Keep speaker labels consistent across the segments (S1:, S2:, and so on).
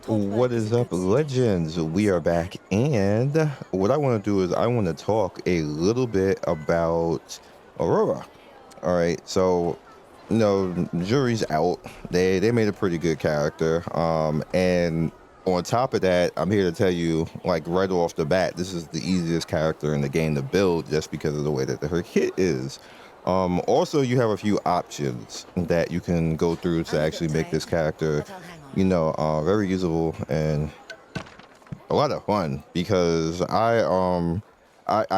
S1: What is up, legends? We are back, and what I want to do is I want to talk a little bit about Aurora. All right, so jury's out. They made a pretty good character, and on top of that, I'm here to tell you, like right off the bat, this is the easiest character in the game to build, just because of the way that her kit is. Also, you have a few options that you can go through to
S2: I'm a
S1: actually
S2: bit
S1: make this
S2: tired,
S1: character
S2: but I'll hang on.
S1: very usable and a lot of fun because I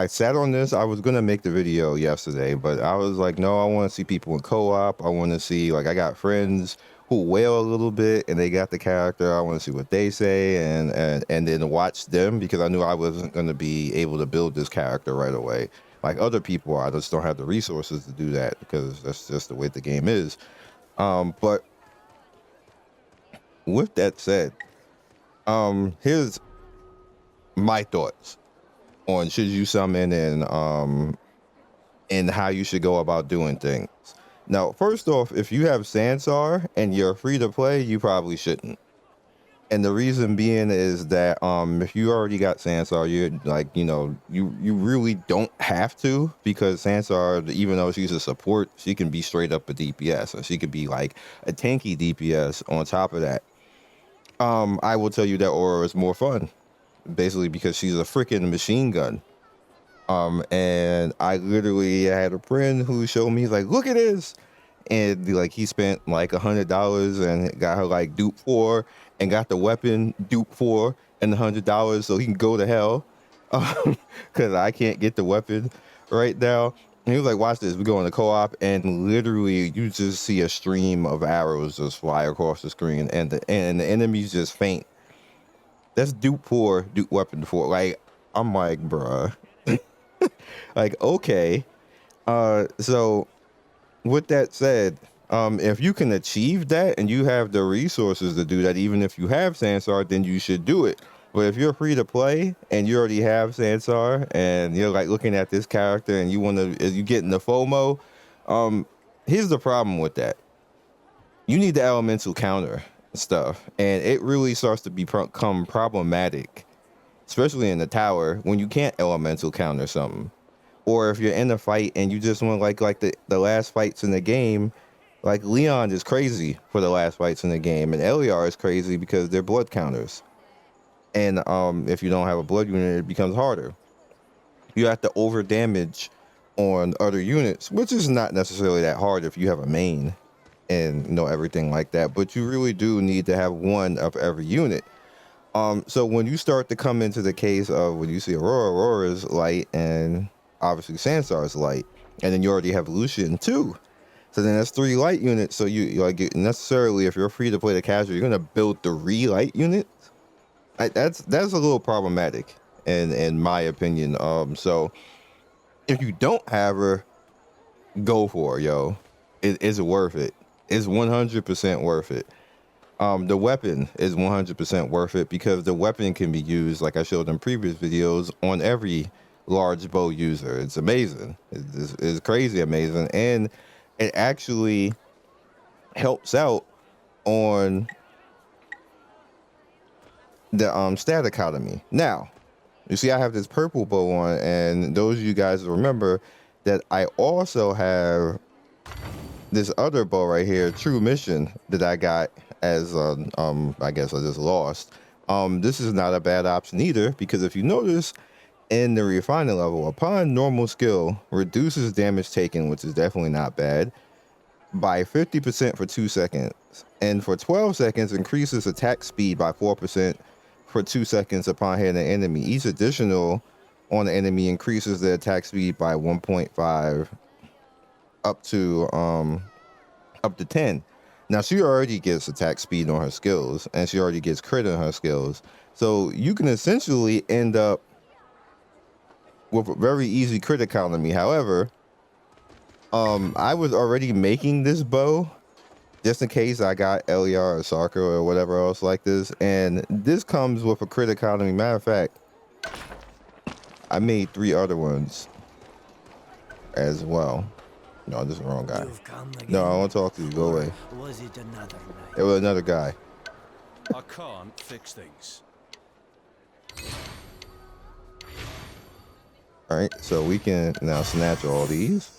S1: sat on this. I was gonna make the video yesterday, but I was like, no, I want to see people in co-op. I want to see, like, I got friends who wail a little bit and they got the character. I want to see what they say and then watch them, because I knew I wasn't gonna be able to build this character right away. Like other people, I just don't have the resources to do that because that's just the way the game is. But with that said, here's my thoughts on should you summon and how you should go about doing things. Now, first off, if you have Sansar and you're free to play, you probably shouldn't. And the reason being is that if you already got Sansar, you're like, you really don't have to, because Sansar, even though she's a support, she can be straight up a DPS, or she could be like a tanky DPS on top of that. I will tell you that Aurora is more fun, basically because she's a freaking machine gun. And I literally had a friend who showed me, like, look at this, and like he spent like $100 and got her like dupe for, and got the weapon dupe for, and $100 so he can go to hell, because I can't get the weapon right now. And he was like, watch this. We go in the co-op, and literally you just see a stream of arrows just fly across the screen, and the enemies just faint. That's dupe 4, dupe weapon 4. Like, I'm like, bruh. Like, okay. So with that said, if you can achieve that and you have the resources to do that, even if you have Sansar, then you should do it. But if you're free to play and you already have Sansar and you're like looking at this character and you getting the FOMO, here's the problem with that. You need the elemental counter stuff, and it really starts to become problematic, especially in the tower, when you can't elemental counter something. Or if you're in a fight and you just want like the last fights in the game, like Leon is crazy for the last fights in the game, and Eliar is crazy because they're blood counters. And if you don't have a blood unit, it becomes harder. You have to over damage on other units, which is not necessarily that hard if you have a main and everything like that. But you really do need to have one of every unit. So when you start to come into the case of when you see Aurora is light, and obviously Sansar is light, and then you already have Lucian too. So then that's 3 light units. So you like, necessarily, if you're free to play the casual, you're gonna build 3 light units. That's a little problematic in my opinion. So if you don't have her, go for it, yo. It's worth it. It's 100% worth it. The weapon is 100% worth it, because the weapon can be used, like I showed in previous videos, on every large bow user. It's amazing. It's crazy amazing, and it actually helps out on the stat economy. Now, you see, I have this purple bow on, and those of you guys remember that I also have this other bow right here, True Mission, that I got as I guess I just lost. This is not a bad option either, because if you notice in the refining level, upon normal skill, reduces damage taken, which is definitely not bad, by 50% for 2 seconds, and for 12 seconds increases attack speed by 4% for 2 seconds upon hitting an enemy. Each additional on the enemy increases the attack speed by 1.5 up to 10. Now, she already gets attack speed on her skills, and she already gets crit on her skills, so you can essentially end up with a very easy crit economy. However, I was already making this bow just in case I got Eliar or Sarka or whatever else like this, and this comes with a crit economy. Matter of fact, I made 3 other ones as well. No, this is the wrong guy. No, I want to talk to you. Go away.
S2: Was it another night?
S1: It was another guy.
S2: I can't fix things.
S1: All right, so we can now snatch all these.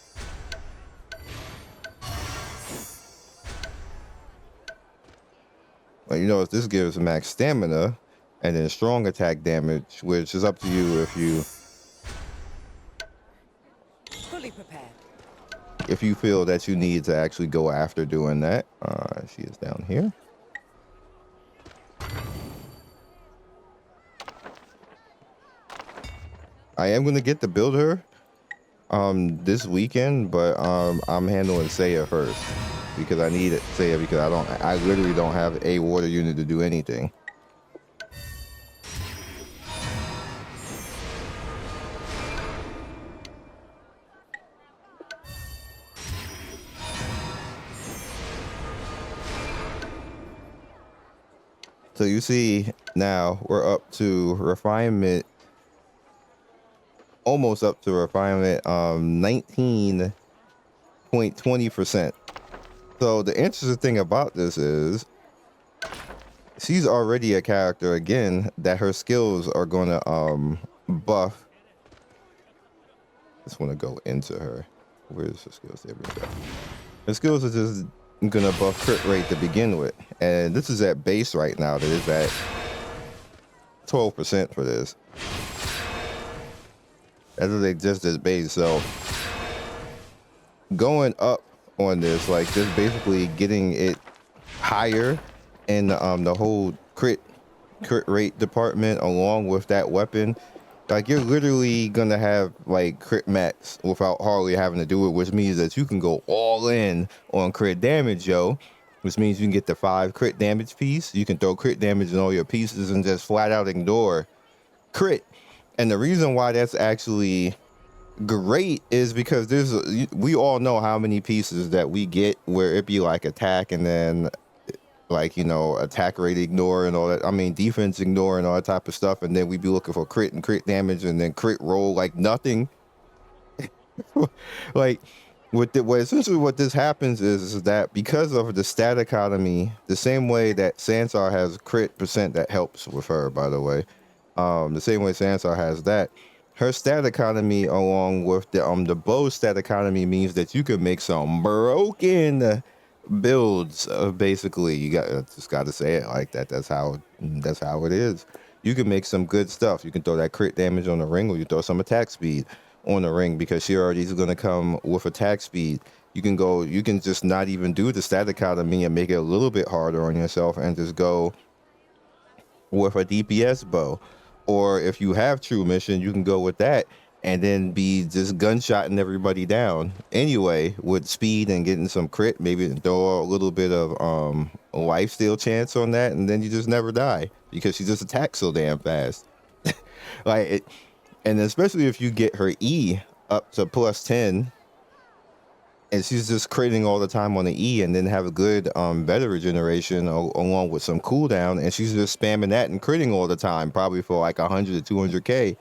S1: Well, you know, this gives max stamina and then strong attack damage, which is up to you if you
S3: Fully prepared.
S1: if you feel that you need to actually go after doing that. She is down here. I am going to get to build her this weekend, but I'm handling Saya first because I need it Saya because I literally don't have a water unit to do anything. So you see now we're up to refinement, almost up to refinement 19.20%. So the interesting thing about this is she's already a character again that her skills are gonna buff. Just want to go into her. Where's her skills? There we go. Her skills are just gonna buff crit rate to begin with, and this is at base right now. That is at 12% for this. That's what they just as base. So going up on this, like just basically getting it higher in the whole crit rate department along with that weapon. Like you're literally gonna have like crit max without hardly having to do it, which means that you can go all in on crit damage, yo. Which means you can get the 5 crit damage piece. You can throw crit damage in all your pieces and just flat out ignore crit. And the reason why that's actually great is because we all know how many pieces that we get where it be like attack and then like, you know, attack rate ignore and all that. I mean, defense ignore and all that type of stuff. And then we be looking for crit and crit damage and then crit roll like nothing. Like essentially what this happens is that because of the stat economy, the same way that Sansar has crit percent that helps with her, by the way, the same way Sansar has that, her stat economy along with the bow stat economy means that you can make some broken builds. Basically, you just got to say it like that. That's how it is. You can make some good stuff. You can throw that crit damage on the ring, or you throw some attack speed on the ring because she already is going to come with attack speed. You can just not even do the stat economy and make it a little bit harder on yourself and just go with a DPS bow. Or if you have true mission, you can go with that and then be just gunshotting everybody down anyway with speed and getting some crit, maybe throw a little bit of life steal chance on that, and then you just never die because she just attacks so damn fast. And especially if you get her E up to +10 and she's just critting all the time on the E and then have a good Veda regeneration along with some cooldown, and she's just spamming that and critting all the time, probably for like 100 to 200k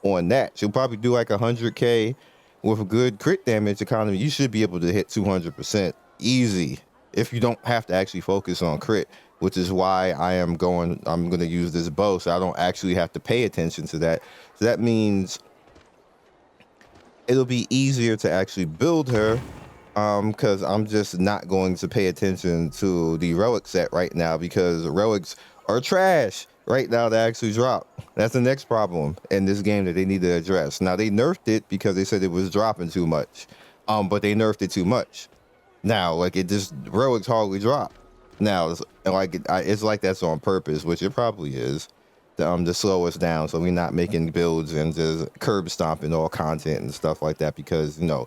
S1: on that. She'll probably do like 100k with a good crit damage economy. You should be able to hit 200% easy if you don't have to actually focus on crit, which is why I'm going to use this bow so I don't actually have to pay attention to that. So that means it'll be easier to actually build her because I'm just not going to pay attention to the relic set right now because relics are trash right now to actually drop. That's the next problem in this game that they need to address. Now, they nerfed it because they said it was dropping too much, but they nerfed it too much. Now, like, it just, relics hardly drop. Now, it's like that's on purpose, which it probably is, to slow us down so we're not making builds and just curb stomping all content and stuff like that because, you know,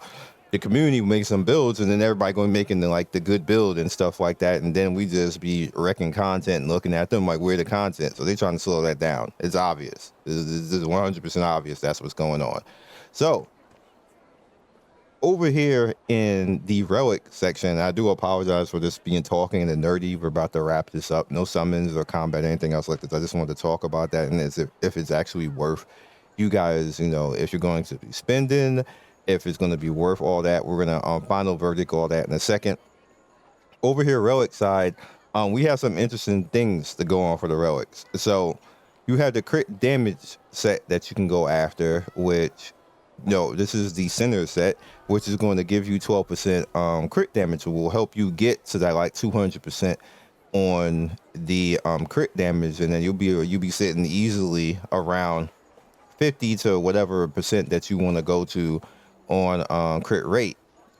S1: the community makes some builds and then everybody going making the good build and stuff like that, and then we just be wrecking content and looking at them like we're the content. So they're trying to slow that down. It's obvious. This is 100% obvious that's what's going on. So over here in the relic section, I do apologize for this being talking and nerdy. We're about to wrap this up. No summons or combat, anything else like this. I just wanted to talk about that, and if it's actually worth you guys, you know, if you're going to be spending, if it's going to be worth all that. We're going to final verdict all that in a second. Over here, relic side, we have some interesting things to go on for the relics. So you have the crit damage set that you can go after, which no, this is the center set, which is going to give you 12% crit damage. It will help you get to that like 200% on the crit damage, and then you'll be sitting easily around 50 to whatever percent that you want to go to on crit rate.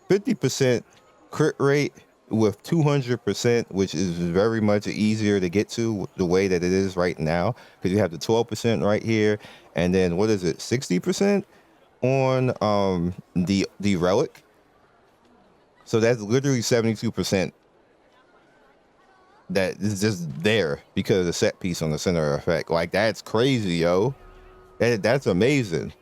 S1: 50% crit rate with 200%, which is very much easier to get to the way that it is right now, because you have the 12% right here, and then what is it, 60% on the relic. So that's literally 72% that is just there because of the set piece on the center effect. Like, that's crazy, yo. That's amazing.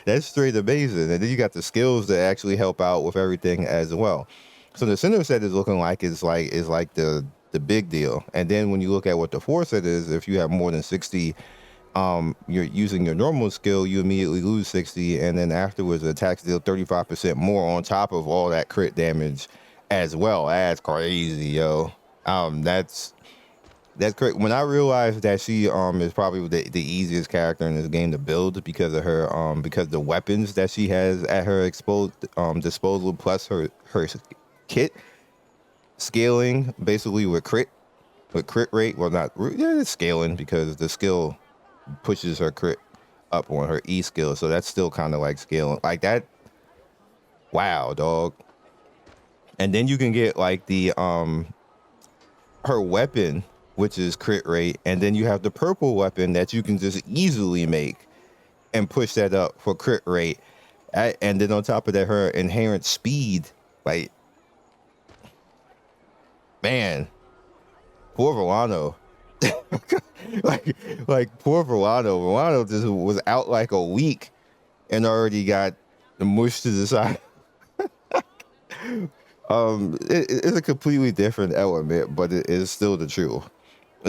S1: That's straight amazing. And then you got the skills that actually help out with everything as well. So the center set is looking like is like the big deal. And then when you look at what the four set is, if you have more than 60, you're using your normal skill, you immediately lose 60, and then afterwards the attacks deal 35% more on top of all that crit damage as well. That's crazy, yo. That's correct. When I realized that she is probably the easiest character in this game to build because of her because the weapons that she has at her disposal, plus her kit scaling basically with crit rate. Well, not it's scaling because the skill pushes her crit up on her E skill, so that's still kind of like scaling like that. Wow, dog. And then you can get like the her weapon, which is crit rate, and then you have the purple weapon that you can just easily make and push that up for crit rate. And then on top of that, her inherent speed, like, man, poor Volano. like poor Volano. Volano just was out like a week and already got mushed to the side. It's a completely different element, but it is still the truth.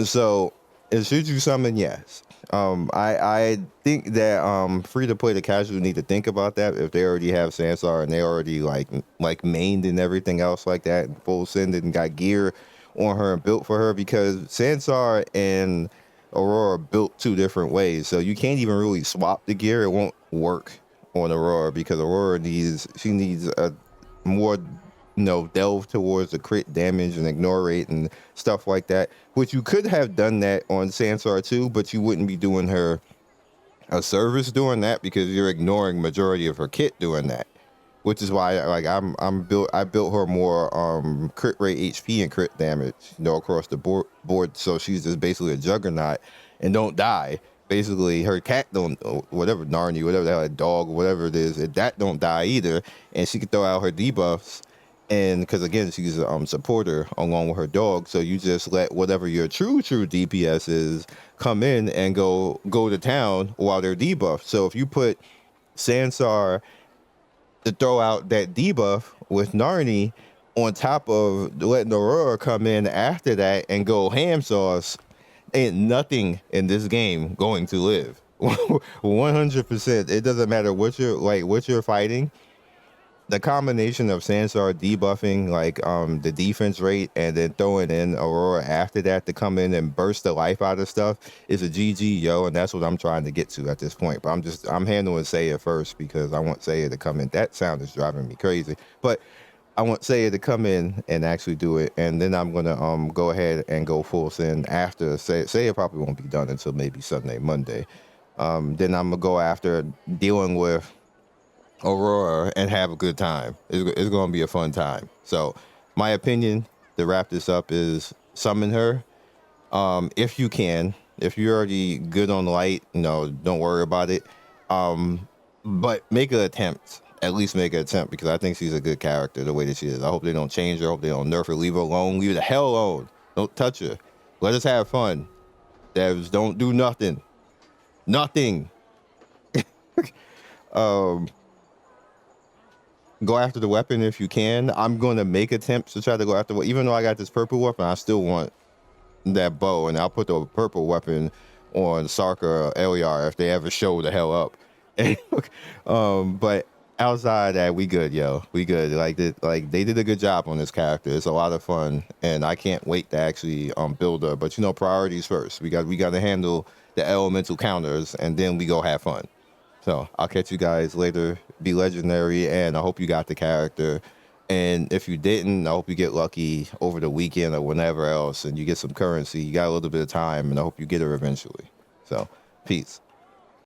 S1: So, should you summon? Yes. I think that free to play the casual need to think about that if they already have Sansar and they already like mained and everything else like that, and full send and got gear on her and built for her, because Sansar and Aurora built two different ways, so you can't even really swap the gear. It won't work on Aurora because Aurora needs a more delve towards the crit damage and ignore rate and stuff like that, which you could have done that on Sansar too, but you wouldn't be doing her a service doing that because you're ignoring majority of her kit doing that, which is why I built her more crit rate, HP, and crit damage across the board, so she's just basically a juggernaut and don't die. Basically, her cat don't, whatever, Narni, whatever the hell, that dog, whatever it is, that don't die either, and she can throw out her debuffs. And because again, she's a supporter along with her dog, so you just let whatever your true DPS is come in and go to town while they're debuffed. So if you put Sansar to throw out that debuff with Narni on top of letting Aurora come in after that and go ham sauce, ain't nothing in this game going to live. 100%. It doesn't matter what you're fighting. The combination of Sansar debuffing the defense rate and then throwing in Aurora after that to come in and burst the life out of stuff is a GG, yo, and that's what I'm trying to get to at this point. But I'm handling Saya first because I want Saya to come in. That sound is driving me crazy, but I want Saya to come in and actually do it, and then I'm gonna go ahead and go full send after Saya. Saya probably won't be done until maybe Sunday, Monday. Then I'm gonna go after dealing with Aurora and have a good time. It's going to be a fun time. So my opinion to wrap this up is summon her if you can. If you're already good on light, don't worry about it. But make an attempt. At least make an attempt, because I think she's a good character the way that she is. I hope they don't change her. I hope they don't nerf her. Leave her alone. Leave her the hell alone. Don't touch her. Let us have fun. Devs, don't do nothing. Nothing. Go after the weapon if you can. I'm going to make attempts to try to go after, even though I got this purple weapon, I still want that bow, and I'll put the purple weapon on Sarka or Eliar if they ever show the hell up. But outside that, we good, yo. We good. They did a good job on this character. It's a lot of fun, and I can't wait to actually build her. But priorities first. We got to handle the elemental counters, and then we go have fun. So I'll catch you guys later. Be legendary, and I hope you got the character. And if you didn't, I hope you get lucky over the weekend or whenever else, and you get some currency. You got a little bit of time, and I hope you get her eventually. So, peace.